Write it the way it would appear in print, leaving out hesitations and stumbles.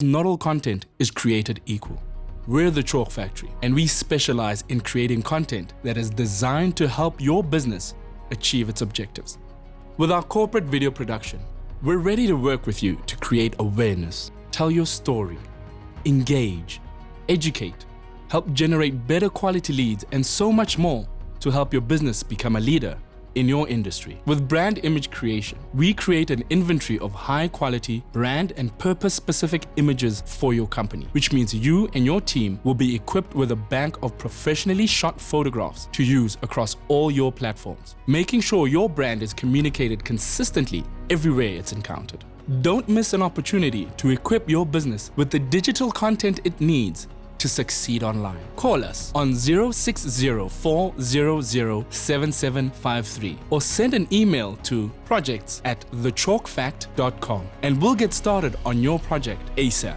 Not all content is created equal. We're the Chalk Factory, and we specialize in creating content that is designed to help your business achieve its objectives. With our corporate video production, we're ready to work with you to create awareness, tell your story, engage, educate, help generate better quality leads, and so much more to help your business become a leader in your industry. With brand image creation, we create an inventory of high quality, brand and purpose-specific images for your company, which means you and your team will be equipped with a bank of professionally shot photographs to use across all your platforms, making sure your brand is communicated consistently everywhere it's encountered. Don't miss an opportunity to equip your business with the digital content it needs to succeed online. Call us on 060-400-7753 or send an email to projects@thechalkfact.com and we'll get started on your project ASAP.